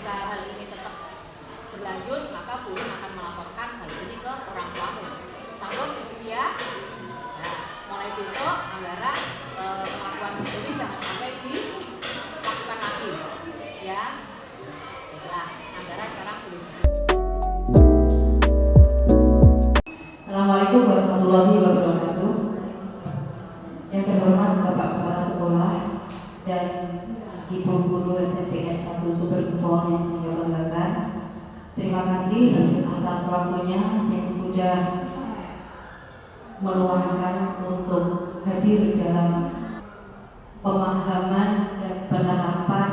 jika hal ini tetap berlanjut, maka Pulun akan melaporkan hal ini ke orang tuamu. Sanggup bersedia? Nah, mulai besok Anggara kemampuan Pulun jangan sampai dilakukan lagi, ya. Baiklah, Anggara sekarang boleh. Assalamualaikum warahmatullahi wabarakatuh. Yang terhormat Bapak Kepala Sekolah dan Ibu Guru SMPN 1 Superkepon yang saya banggakan. Terima kasih atas waktunya yang sudah meluangkan untuk hadir dalam pemahaman dan penerapan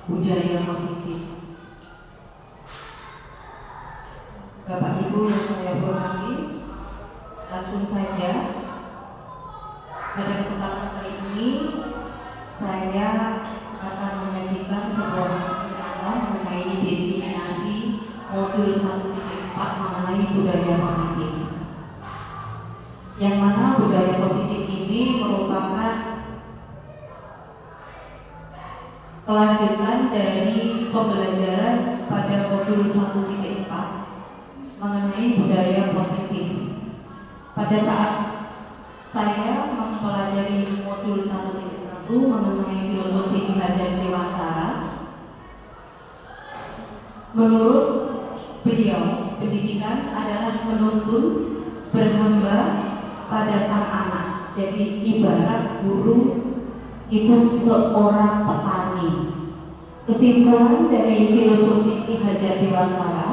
budaya positif. Bapak Ibu yang saya hormati, langsung saja pada kesempatan kali ini saya akan menyajikan sebuah kesempatan mengenai diseminasi modul 1.4 mengenai budaya positif. Yang mana budaya positif ini merupakan kelanjutan dari pembelajaran pada modul 1.4 mengenai budaya positif. Pada saat saya mempelajari modul 1.1 mengenai filosofi Ki Hajar Dewantara, menurut beliau, pendidikan adalah menuntun berhamba pada sang anak. Jadi ibarat guru itu seorang petani. Kesimpulan dari filosofi Ki Hajar Dewantara,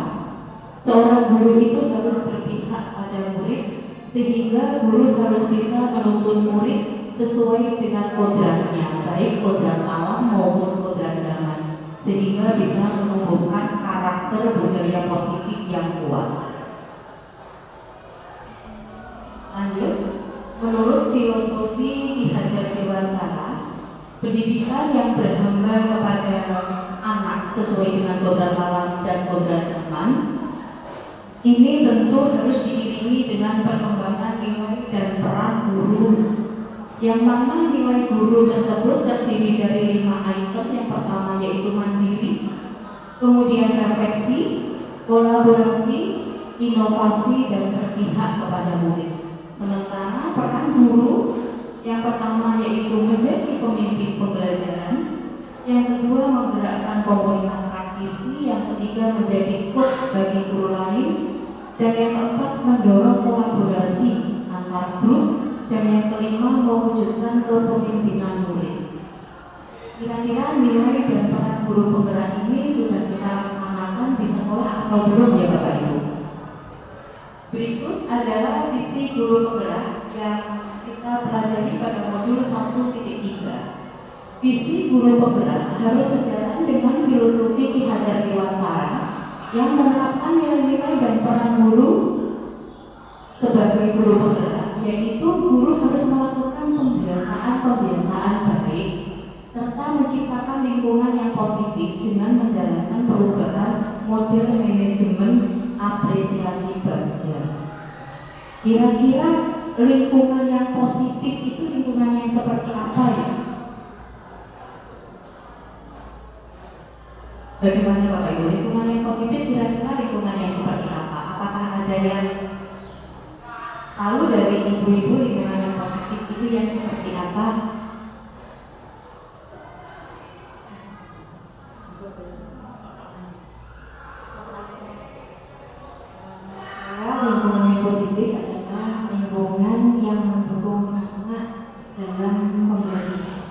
seorang guru itu harus berpihak pada murid, sehingga guru harus bisa menuntun murid sesuai dengan kodratnya, baik kodrat alam maupun kodrat zaman, sehingga bisa menumbuhkan karakter budaya positif yang kuat. Lanjut, menurut filosofi Ki Hajar Dewantara, pendidikan yang berhamba kepada anak sesuai dengan kodrat alam dan kodrat zaman ini tentu harus diiringi dengan perkembangan nilai dan peran guru, yang mana nilai guru tersebut terdiri dari 5 item. Yang pertama yaitu mandiri, kemudian refleksi, kolaborasi, inovasi, dan berpihak kepada murid. Sementara peran guru yang pertama yaitu menjadi pemimpin pembelajaran, yang kedua menggerakkan komunitas praktisi, yang ketiga menjadi coach bagi guru lain, dan yang keempat mendorong kolaborasi antar grup, dan yang kelima mewujudkan kepemimpinan murid. Kira-kira nilai dan peran guru penggerak ini sudah kita laksanakan di sekolah atau belum ya Bapak Ibu? Berikut adalah visi guru penggerak yang kita pelajari pada modul 1.3. Visi guru penggerak harus sejalan dengan filosofi Ki Hajar Dewantara yang menerapkan nilai-nilai dan peran guru sebagai guru penggerak, yaitu guru harus melakukan pembiasaan baik serta menciptakan lingkungan yang positif dengan menjalankan perubahan model manajemen apresiasi belajar. Kira-kira lingkungan yang positif itu lingkungan yang seperti apa ya? Bagaimana Bapak Ibu, lingkungan yang positif kira-kira lingkungan yang seperti apa? Apakah ada yang tahu dari ibu-ibu lingkungan yang positif itu yang seperti apa? Lingkungan yang positif adalah lingkungan yang mendukung anak dalam belajar.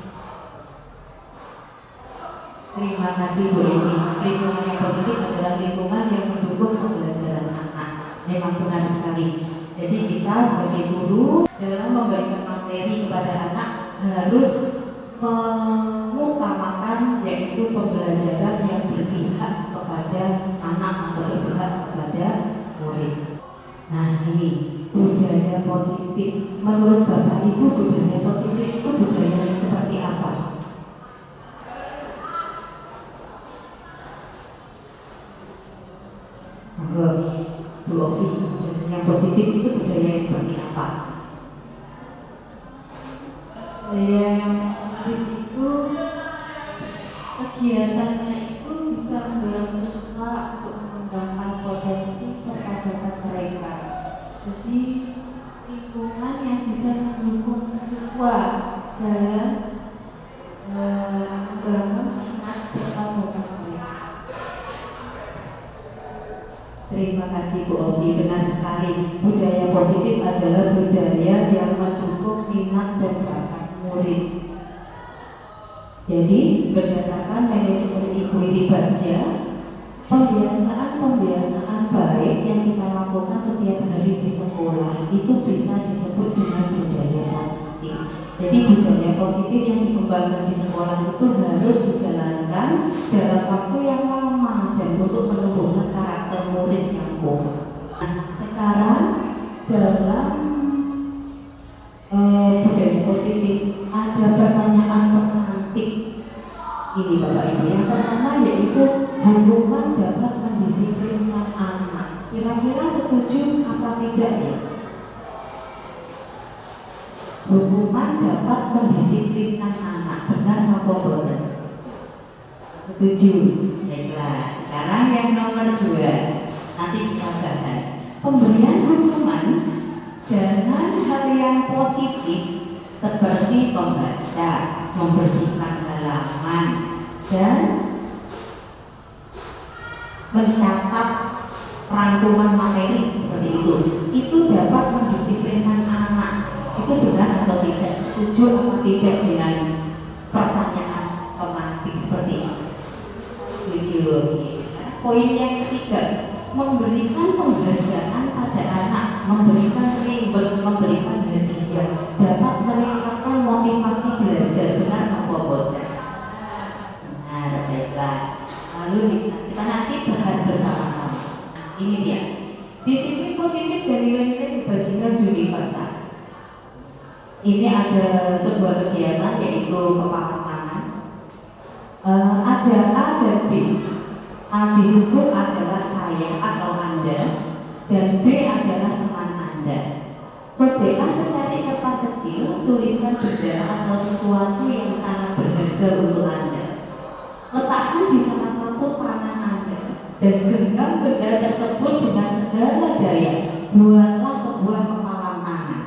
Terima kasih Bu Emi. Lingkungan yang positif adalah lingkungan yang mendukung pembelajaran anak. Memang benar sekali. Jadi kita sebagai guru dalam memberikan materi kepada anak harus mengutamakan yaitu pembelajaran yang berpihak kepada anak atau berpihak kepada murid. Nah ini budaya positif. Menurut Bapak Ibu budaya positif itu budaya yang seperti apa? Bu Ovi, yang positif itu budaya yang seperti apa? Budaya yang positif itu kegiatannya itu bisa siswa dalam membangun minat serta motivasi. Terima kasih Bu Oki, benar sekali. Budaya positif adalah budaya yang mendukung minat dan bakat murid. Jadi berdasarkan manajemen Ibu Iri Bagja, pembiasaan baik yang kita lakukan setiap hari di sekolah itu bisa disebut dengan budaya positif. Jadi budaya positif yang dikembangkan di sekolah itu harus dijalankan dalam waktu yang lama dan untuk menumbuhkan karakter murid yang kuat. Nah, sekarang dalam budaya positif ada pertanyaan pengantik ini Bapak Ibu. Yang pertama yaitu hukuman dapat mendisiplinkan anak. Kira-kira setuju apa tidak ya? Hukuman dapat mendisiplinkan anak, benar apa boten? Setuju. Baiklah, sekarang yang nomor 2 nanti kita bahas. Pemberian hukuman dengan hal yang positif seperti membaca, membersihkan halaman, dan mencatat rangkuman materi seperti itu dapat mendisiplinkan anak. Itu benar atau tidak? Setuju atau tidak dengan pertanyaan pemantik seperti ini? Setuju. Poin yang ketiga, memberikan penghargaan pada anak, memberikan reward, memberikan hadiah dapat meningkatkan motivasi belajar. Benar atau boten? Benar. Baiklah, lalu kita nanti bahas bersama-sama. Ini dia, disiplin positif dan nilai-nilai kebajikan universal. Ini ada sebuah kegiatan yaitu kepala tangan. Ada A dan B. A disebut adalah saya atau Anda, dan B adalah teman Anda. Coba secari kertas kecil, tuliskan benda atau sesuatu yang sangat berharga untuk Anda. Letakkan di salah satu tangan Anda dan genggam benda tersebut dengan segala daya. Buatlah sebuah kepalan tangan.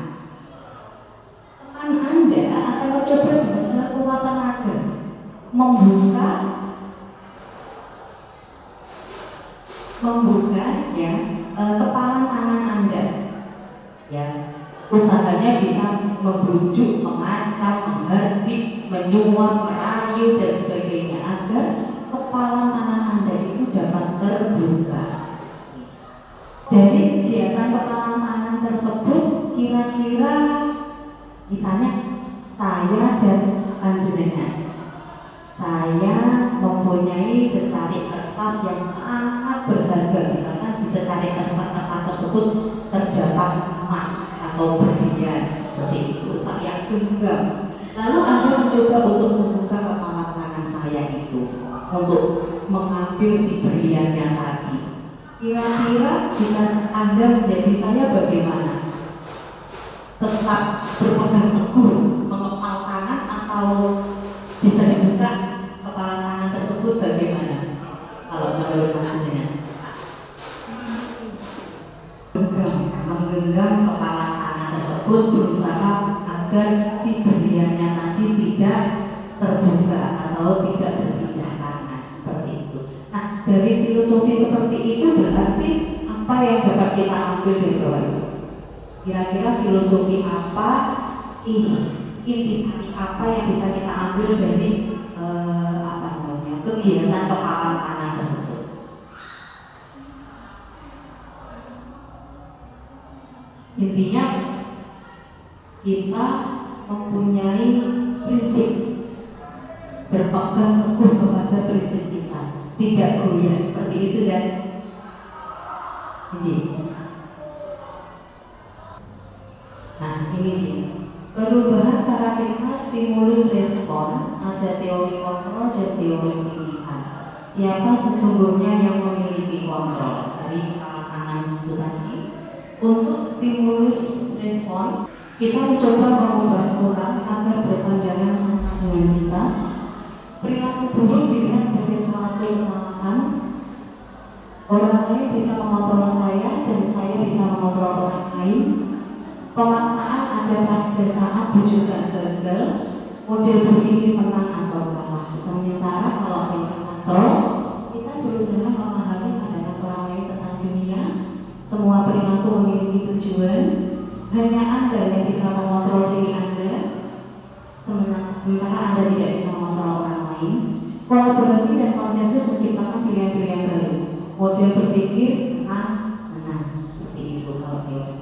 Teman Anda akan mencoba dengan sekuat tenaga membuka ya kepalan tangan Anda. Ya, usahanya bisa membujuk, mengancam, menghardik, menyuap, merayu dan sebagainya agar kepalan tangan Anda itu dapat terbuka. Dari kegiatan kepalan tangan tersebut, kira-kira misalnya saya dan panjenengan, saya mempunyai secari kertas yang sangat berharga. Misalkan di secari kertas tersebut terdapat emas atau berlian seperti itu, saya genggam. Lalu Anda mencoba untuk membuka kepala tangan saya itu untuk mengambil si berliannya tadi. Kira-kira jika Anda menjadi saya bagaimana? Tetap berpegang teguh mengepal tangan atau bisa dibuka kepala tangan tersebut bagaimana? Kalau menurut panjenengan? Menggenggam kepala tangan tersebut, berusaha agar si berliannya tadi tidak terbuka atau tidak berpindah tangan seperti itu. Nah, dari filosofi seperti itu berarti apa yang dapat kita ambil dari bawah itu? Kira-kira filosofi apa, intisari apa yang bisa kita ambil dari kegiatan kepalan tangan tersebut? Intinya kita mempunyai prinsip, berpegang teguh kepada prinsip kita, tidak goyah seperti itu kan? Nah, ini dia perubahan paradigma stimulus respon. Ada teori kontrol dan teori pilihan. Siapa sesungguhnya yang memiliki kontrol? Dari kepala tangan itu tadi. Untuk stimulus respon, kita mencoba mengubah orang agar berpandangan sama dengan kita. Perilaku buruk dilihat sebagai suatu kesalahan. Orang lain bisa mengontrol saya dan saya bisa mengontrol orang lain. Pemaksaan ada pada saat bujukan gagal, model berpikir menang atau kalah. Sementara kalau kita kontrol, kita berusaha memahami pandangan orang lain tentang dunia. Semua perilaku memiliki tujuan. Hanya Anda yang bisa mengontrol diri Anda, sementara Anda tidak bisa mengontrol orang lain. Kolaborasi dan konsensus menciptakan pilihan-pilihan baru. Model berpikir akan menang. Seperti itu kalau teori.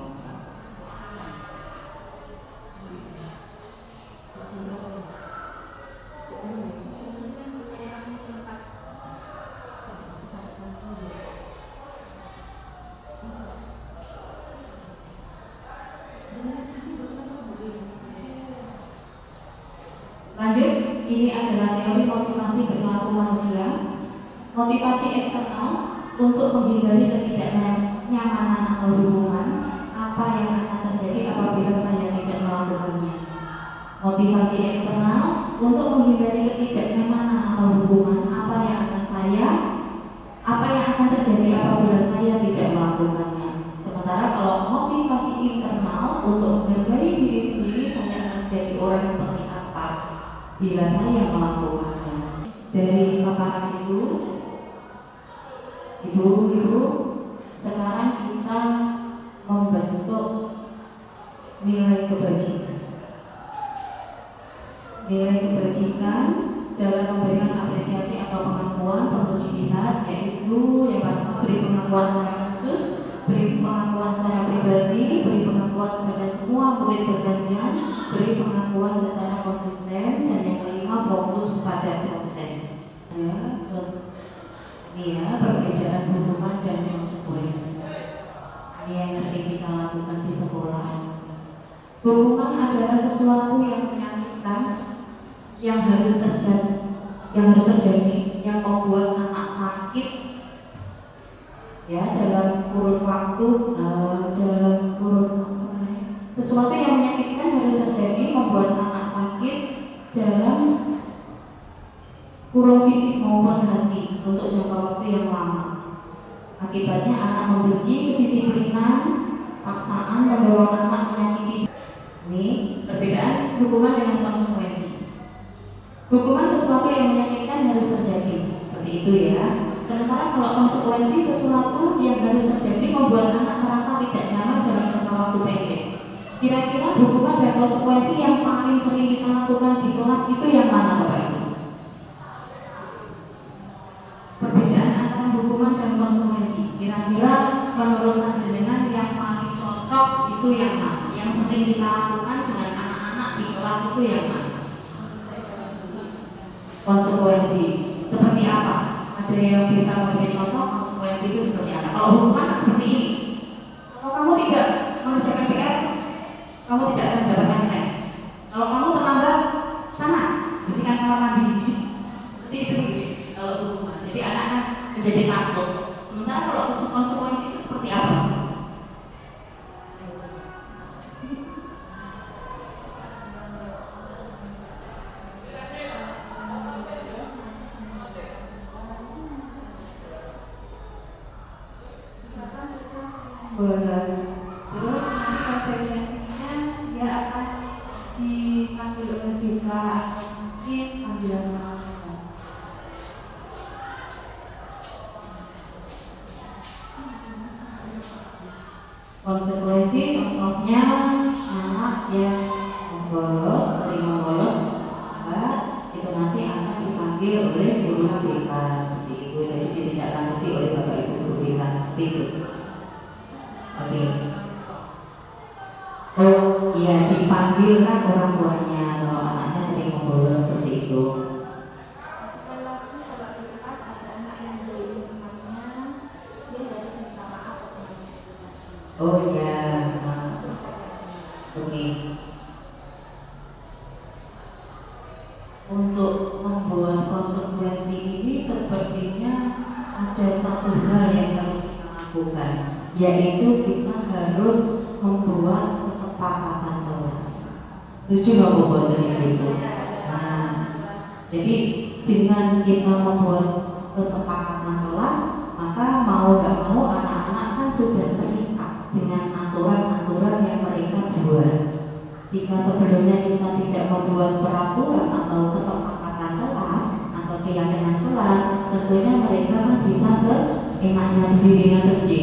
Lanjut, ini adalah teori motivasi perilaku manusia. Motivasi eksternal untuk menghindari ketidaknyamanan atau hubungan. Apa yang akan terjadi apabila saya tidak melakukannya? Motivasi eksternal untuk menghindari ketidaknyamanan atau hubungan. Apa yang akan terjadi apabila saya tidak melakukannya? Sementara kalau motivasi internal untuk menghargai diri sendiri, saya akan jadi orang seperti apa bila saya melakukannya. Dari paparan itu, ibu-ibu, sekarang kita membentuk nilai kebajikan. Nilai kebajikan dalam memberikan apresiasi atau pengakuan perlu dilihat, yaitu yang pertama beri pengakuan secara khusus, beri pengakuan secara pribadi, beri pengakuan kepada semua murid bergantian, beri pengakuan secara konsisten, dan yang kelima fokus pada proses. Ini ya, perbedaan hubungan dan konsekuensi. Ini yang sering kita lakukan di sekolah. Hubungan adalah sesuatu yang menyakitkan, yang harus terjadi, yang membuat anak sakit, ya, dalam kurun waktu, sesuatu yang menyakitkan harus terjadi, membuat anak sakit dalam kurun fisik maupun hati untuk jangka waktu yang lama. Akibatnya anak membenci kedisiplinan, paksaan, mendorong anak menyakiti. Ini perbedaan hubungan dengan konsekuensi. Hukuman sesuatu yang menyakitkan harus terjadi, seperti itu ya. Sementara kalau konsekuensi sesuatu yang harus terjadi membuat anak merasa tidak nyaman dalam jangka waktu pendek. Kira-kira hukuman dan konsekuensi yang paling sering kita lakukan di kelas itu yang mana, Bapak Ibu? Perbedaan antara hukuman dan konsekuensi. Kira-kira menurut panjenengan yang paling cocok itu yang mana? Yang sering kita lakukan dengan anak-anak di kelas itu yang mana? Konsekuensi. Seperti apa? Ada yang bisa memberi contoh konsekuensi itu seperti apa? Kalau hukuman seperti ini. Kalau kamu tidak mengerjakan PR, kamu tidak akan mendapatkan nilai. Kalau kamu terlambat, sana bersihkan kamar mandi. Seperti itu kalau hukuman. Jadi anak kan menjadi takut. Sementara kalau konsekuensi itu seperti apa? Terus nanti konsekuensinya dia akan dipanggil oleh BK atau mungkin panggilan orang tua. Konsekuensi contohnya anak yang membolos, sering membolos, itu nanti akan dipanggil oleh guru BK seperti itu. Jadi ditindaklanjuti oleh Bapak Ibu guru BK seperti itu. Oke. Oh iya, dipanggil kan orang tuanya kalau anaknya sering membolos seperti itu. Sekali lagi kalau di kelas ada anak yang jahilin temannya, dia harus minta maaf ke temannya. Oh iya. Oke. Untuk membuat konsekuensi ini sepertinya ada satu hal yang harus kita lakukan, yaitu kita harus membuat kesepakatan kelas. Setuju nggak membuat itu? Nah, jadi dengan kita membuat kesepakatan kelas, maka mau nggak mau anak-anak kan sudah terikat dengan aturan-aturan yang mereka buat. Jika sebelumnya kita tidak membuat peraturan atau kesepakatan kelas atau keyakinan kelas, tentunya mereka kan bisa seenaknya sendiri ngerti.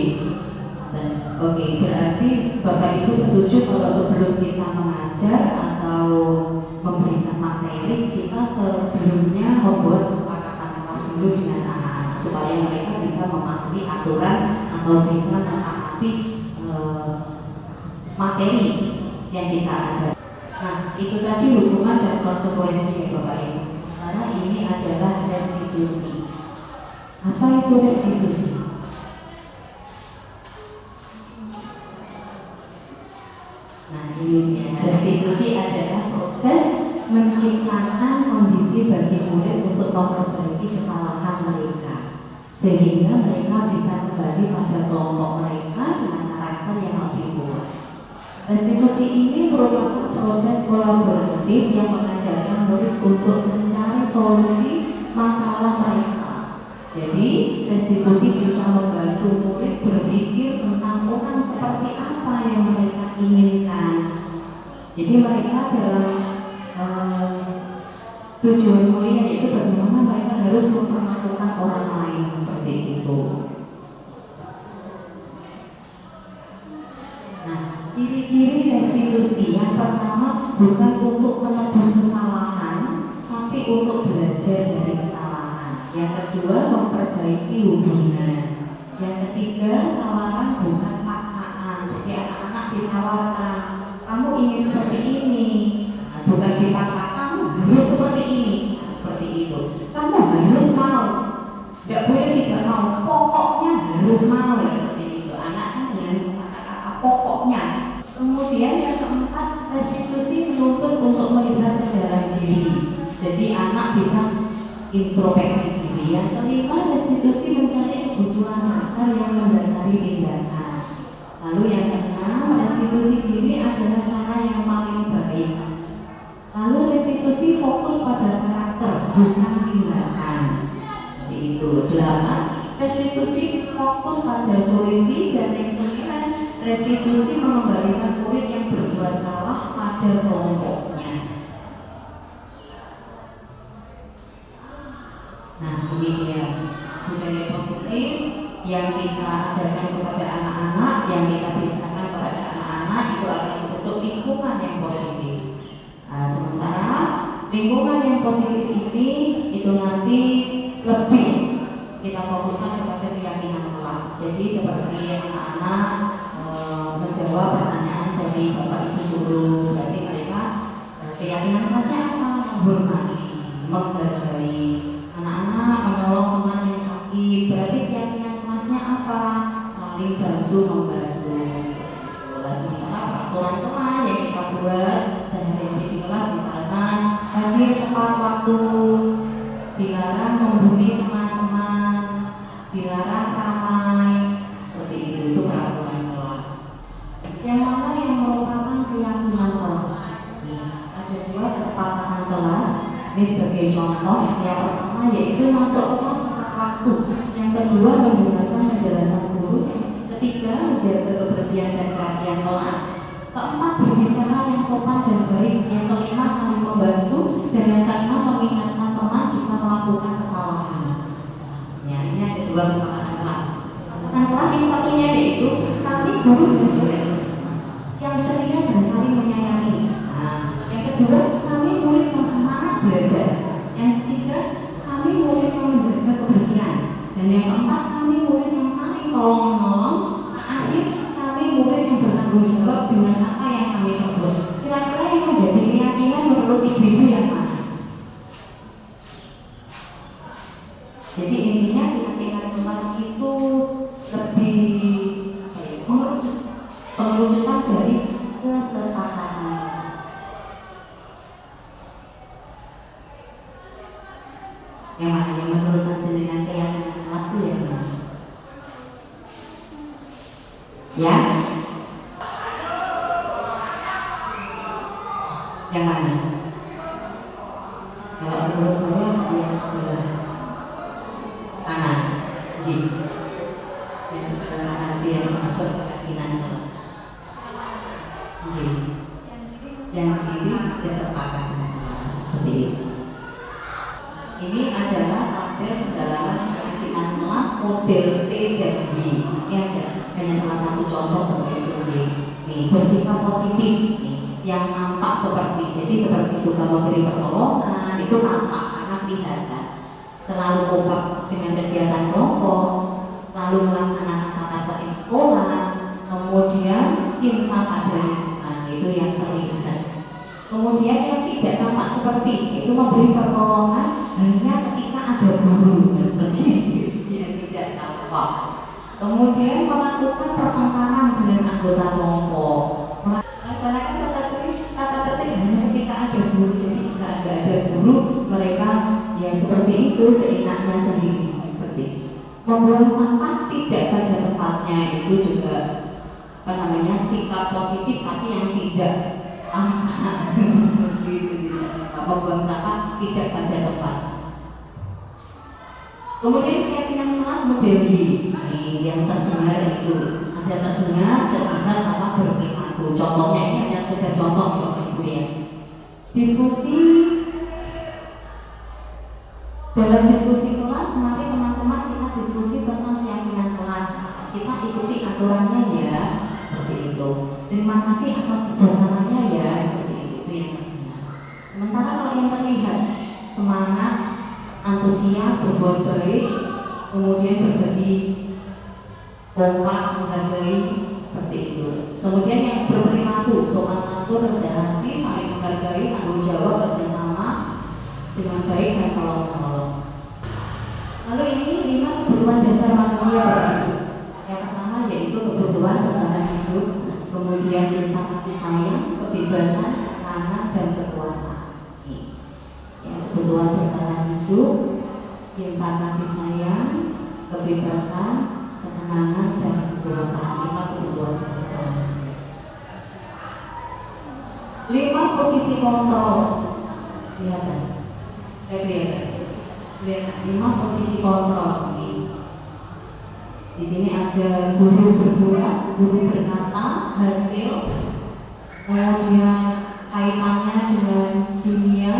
Dan oke, berarti Bapak Ibu setuju kalau sebelum kita mengajar atau memberikan materi, kita sebelumnya membuat kesepakatan kelas dulu dengan anak-anak supaya mereka bisa memahami aturan atau bisa mentaati materi yang kita ajar. Nah, itu tadi hukuman dan konsekuensi ya Bapak Ibu. Karena ini adalah restitusi. Apa itu restitusi? Nah, ini dia. Restitusi adalah proses menciptakan kondisi bagi murid untuk memperbaiki kesalahan mereka, sehingga mereka bisa kembali pada kelompok mereka dengan karakter yang lebih kuat. Restitusi ini merupakan proses kolaboratif yang mengajarkan murid untuk mencari solusi masalah mereka. Jadi, restitusi bisa membantu murid berpikir tentang orang seperti apa yang mereka inginkan. Jadi mereka dalam tujuan mulia yaitu bagaimana mereka harus memperlakukan orang lain seperti itu. Nah, ciri-ciri restitusi yang pertama bukan untuk menebus kesalahan, tapi untuk belajar dari kesalahan. Yang kedua, memperbaiki hubungan. Yang ketiga, tawaran bukan paksaan. Jadi anak-anak ditawarkan, kamu ingin seperti ini, nah, bukan dipaksakan, harus seperti ini, nah, seperti itu. Kamu harus mau, tidak boleh tidak mau, pokoknya harus mau ya seperti itu. Anak-anak dengan kata-kata pokoknya. Kemudian yang keempat, restitusi menuntut untuk melihat ke dalam diri. Jadi anak bisa introspeksi diri. Yang kelima, restitusi mencari kebutuhan dasar yang mendasari tindakan. Lalu yang keenam, restitusi diri adalah cara yang paling baik. Lalu restitusi fokus pada karakter, bukan tindakan. Seperti itu. 8, restitusi fokus pada solusi. Dan yang 9, restitusi mengembalikan murid yang berbuat salah pada kelompoknya. Nah, ini dia budaya positif yang kita ajarkan kepada anak-anak, yang kita biasakan kepada anak-anak itu akan membentuk lingkungan yang positif. Nah, sementara lingkungan yang positif ini itu nanti lebih kita fokuskan kepada keyakinan kelas. Jadi seperti anak-anak menjawab pertanyaan dari Bapak Ibu guru, berarti mereka keyakinan kelasnya apa? Menghormati, menghargai. Anak-anak menolong teman yang sakit, berarti keyakinan kelasnya apa? Saling bantu membantu. Sementara peraturan kelas yang kita buat sehari-hari di kelas, misalkan hadir tepat waktu, dilarang membuli teman-teman, dilarang ramai, seperti itu peraturan kelas. Yang mana yang merupakan keyakinan kelas? Ada 2 kesepakatan kelas. Ini sebagai contoh, yang pertama yaitu masuk kelas tepat waktu, yang kedua mendengarkan penjelasan guru, yang ketiga menjaga kebersihan dan kerapian kelas, keempat berbicara yang sopan dan baik, yang kelima saling membantu, dan yang keenam mengingatkan teman jika melakukan kesalahan. Ya, ini ada 2 kesepakatan kelas. Kesepakatan kelas yang satunya yaitu kami guru dan murid yang ceria dan saling menyayangi. Nah, yang kedua kami murid yang semangat belajar. Yang ketiga, kami murid yang menjaga kebersihan. Dan yang keempat, kami murid yang saling tolong-menolong. Akhir, kami murid yang bertanggung jawab dengan apa yang kami perbuat. Kira-kira yang menjadi keyakinan menurut ibu-ibu yang mana? Jadi intinya keyakinan kelas itu lebih pengerucutan dari kesepakatan. Yang mana yang menurut panjenengan keyakinan kelas itu yang mana? Ya? Yang mana? Kalau menurut saya yang sebelah kanan, J. Yang sebelah nanti yang masuk keyakinan kelas, J. Yang model T dan Y. Ini ada hanya salah satu contoh untuk Y. Nih, bersifat positif nih, yang nampak seperti, jadi seperti suka memberi pertolongan, itu nampak karena kelihatan. Selalu kompak dengan kegiatan kelompok, lalu melaksanakan tata tertib sekolah, kemudian cinta pada lingkungan, itu yang terlihat. Kemudian yang tidak nampak seperti itu memberi pertolongan hanya ketika ada guru, seperti itu, yang tidak tampak. Kemudian melakukan pertengkaran dengan anggota kelompok, melaksanakan tata tertib hanya ketika ada guru. Jadi jika tidak ada guru, mereka ya seperti itu seenaknya sendiri, seperti membuang sampah tidak pada tempatnya, itu juga apa namanya sikap positif tapi yang tidak seperti itu, membuang sampah tidak pada tempat. Kemudian keyakinan kelas model Y, yang terdengar itu ada terdengar sama berperilaku. Contohnya ini hanya sekedar contoh Bapak Ibu ya. Diskusi, dalam diskusi kelas nanti teman-teman kita diskusi tentang keyakinan kelas. Kita ikuti aturannya ya, seperti itu. Terima kasih atas kerjasamanya ya, seperti itu yang terdengar. Sementara kalau yang terlihat semangat, antusias, berbuat baik, kemudian berbagi, kompak, menghargai, seperti itu. Kemudian yang berperilaku, sopan santun, rendah hati, saling menghargai, tanggung jawab, bersama dengan baik dan tolong-menolong. Lalu ini 5 kebutuhan dasar manusia Bapak. Yang pertama yaitu kebutuhan bertahan hidup, kemudian cinta kasih sayang, kebebasan, kesenangan, dan kekuasaan. Yang kebutuhan bertahan hidup, cinta kasih sayang, kebebasan, kesenangan, dan kekuasaan. 5 kebutuhan dasar manusia. 5 posisi kontrol. Lihat kan? Lihat 5 posisi kontrol ini. Di sini ada guru berdua, guru berkata, hasil, kemudian kaitannya dengan dunia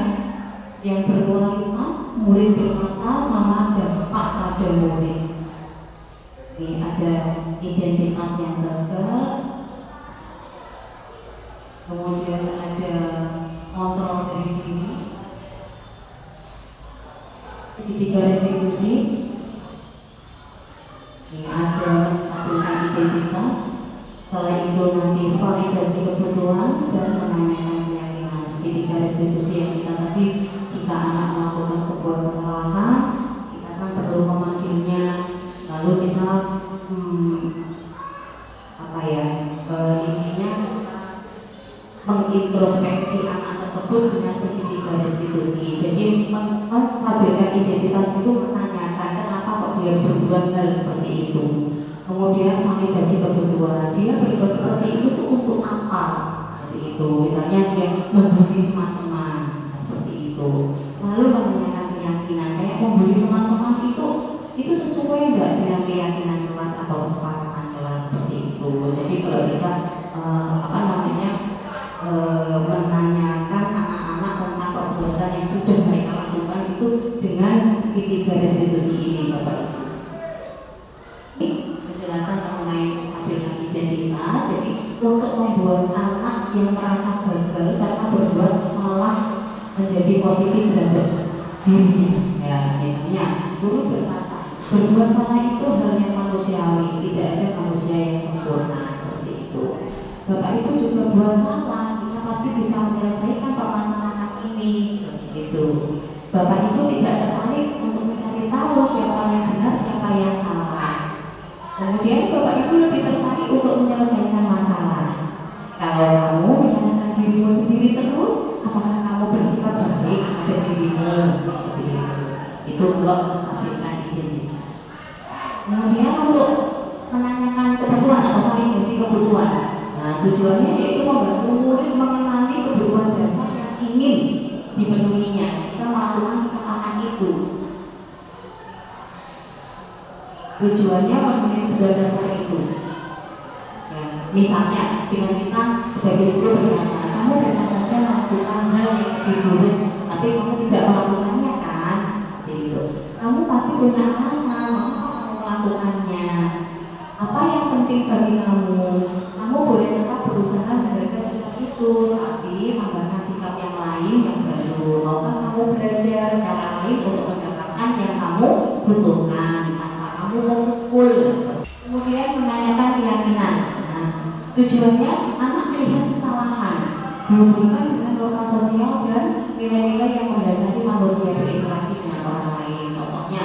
yang berkualitas, murid berkata, sama dampak pada murid. Ini ada identitas yang gagal, kemudian ada kontrol dari diri, tiga restitusi. Ini ada menstabilkan identitas. Setelah itu nanti validasi kebutuhan dan menanyakan keyakinan. Segitiga restitusi yang kita tadi, jika anak melakukan sebuah kesalahan, kita kan perlu memanggilnya, lalu kita intinya mengintrospeksi anak tersebut dengan segitiga restitusi. Jadi menstabilkan identitas itu menanyakan kenapa kok dia berbuat hal seperti itu. Kemudian validasi kebutuhan, dia berbuat seperti itu tuh untuk apa? Seperti itu. Misalnya dia membuli teman-teman, seperti itu. Lalu menanyakan keyakinan, kayak membuli teman-teman itu sesuai nggak dengan keyakinan kelas atau kesepakatan kelas, seperti itu. Jadi kalau kita menanyakan anak-anak tentang perbuatan yang sudah mereka lakukan itu dengan segitiga restitusi ini, Bapak Ibu. Penjelasan mengenai stabilkan identitas. Jadi untuk membuat anak yang merasa gagal karena berbuat salah menjadi positif terhadap dirinya. Ya, misalnya guru berkata, berbuat salah itu hal yang manusiawi, tidak ada manusia yang sempurna, seperti itu. Bapak Ibu juga buat salah, kita pasti bisa menyelesaikan permasalahan ini, seperti itu. Bapak Ibu tidak tertarik untuk mencari tahu siapa yang benar, siapa yang salah. Kemudian Bapak Ibu lebih tertarik untuk menyelesaikan masalah. Kalau kamu menyalahkan dirimu sendiri terus, apakah kamu bersikap baik pada dirimu? Seperti itu. Itu blok menstabilkan identitas. Kemudian untuk menanyakan kebutuhan atau validasi kebutuhan. Nah, tujuannya yaitu membantu murid mengenali kebutuhan dasar yang ingin dipenuhinya. Kita melakukan kesepakatan itu. Tujuannya memenuhi kebutuhan dasar itu. Ya, misalnya, dengan kita sebagai guru berkata, kamu bisa saja melakukan hal yang lebih buruk, tapi kamu tidak melakukannya kan? Gitu. Kamu pasti punya alasan mengapa kamu melakukan kamu belajar cara lain untuk mendapatkan yang kamu butuhkan tanpa kamu memukul. Kemudian menanyakan keyakinan. Nah, tujuannya anak melihat kesalahan dihubungkan dengan norma sosial dan nilai-nilai yang mendasari manusia berinteraksi dengan orang lain. Contohnya,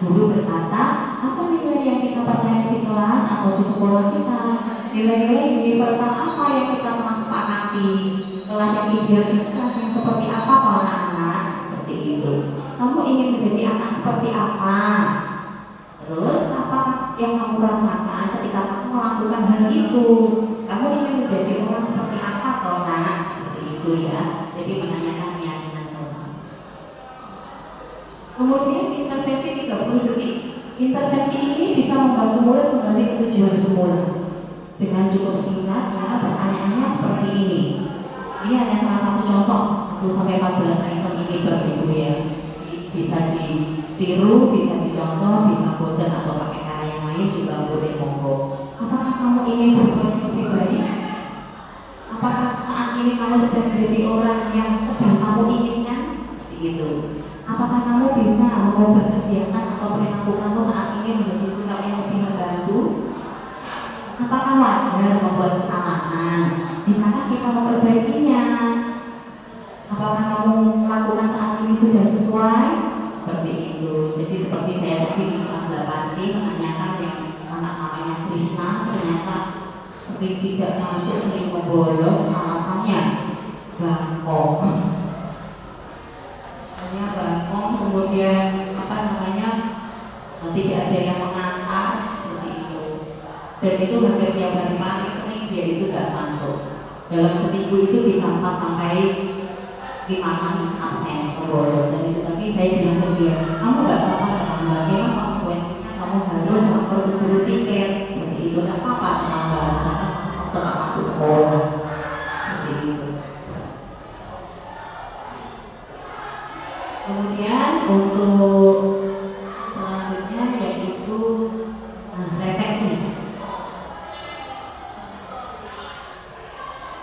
guru berkata, apa nilai yang kita percaya di kelas atau di sekolah kita? Nilai-nilai universal apa yang kita telah sepakati? Kelas yang ideal itu kelas yang seperti apa para anak-anak? Seperti itu. Kamu ingin menjadi anak seperti apa? Terus apa yang kamu rasakan ketika kamu melakukan hal itu? Kamu ingin menjadi orang seperti apa kalau nak? Seperti itu ya. Jadi menanyakan keyakinan kelas. Kemudian intervensi 30 detik. Intervensi ini bisa membantu murid kembali ke tujuan semula. Dengan cukup singkat ya, pertanyaannya seperti ini. Ini hanya salah satu contoh 1 sampai 14 item ini Bapak Ibu ya. Bisa ditiru, bisa dicontoh, bisa foto atau pakai cara yang lain juga boleh monggo. Apakah kamu ingin berbuat lebih baik? Apakah saat ini kamu sedang menjadi orang yang sedang kamu inginkan? Begitu. Apakah kamu bisa mengubah kegiatan atau perilaku kamu saat ini menjadi sikap yang lebih membantu? Apakah wajar membuat kesalahan? Bisakah kita memperbaikinya? Apakah kamu melakukan saat ini sudah sesuai? Seperti itu. Jadi seperti saya tadi di kelas 8C menanyakan yang anak namanya Krishna, ternyata sering tidak masuk, sering membolos, alasannya bangkok. Hanya bangkok, kemudian tidak ada yang mengantar, seperti itu. Dan itu hampir tiap hari paling sering dia itu tidak masuk. Dalam seminggu itu bisa 4 sampai 5 absen membolos dan itu. Tapi saya bilang ke dia, kamu nggak apa-apa terlambat, bagaimana konsekuensinya kamu harus berburu tiket seperti itu. Tidak apa-apa terlambat, misalkan tetap masuk sekolah seperti itu. Kemudian untuk selanjutnya yaitu refleksi.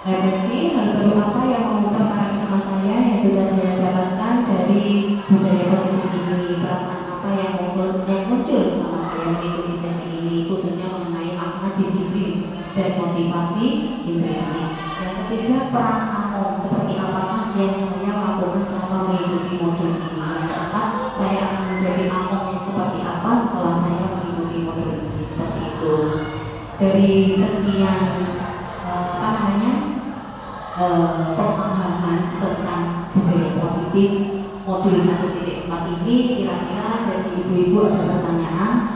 Refleksi, hal baru apa yang mengubah paradigma saya yang sudah saya dapatkan dari budaya positif ini? Perasaan apa yang muncul selama saya mengikuti sesi ini, khususnya mengenai makna disiplin dan motivasi intrinsik. Yang ketiga, peran among, seperti apakah yang saya lakukan selama mengikuti modul ini. Yang keempat, saya akan menjadi among yang seperti apa setelah saya mengikuti modul ini. Seperti itu. Dari sekian pemahaman tentang budaya positif modul 1.4 ini, kira-kira dari ibu-ibu ada pertanyaan?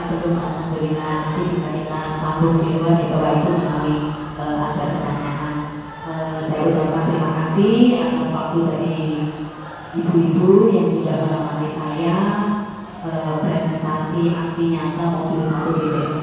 Belum, alhamdulillah. Nanti bisa kita sambung di luar di bawah itu melalui ada pertanyaan. Saya ucapkan terima kasih atas waktu dari ibu-ibu yang sudah menemani saya presentasi aksi nyata modul 1.4.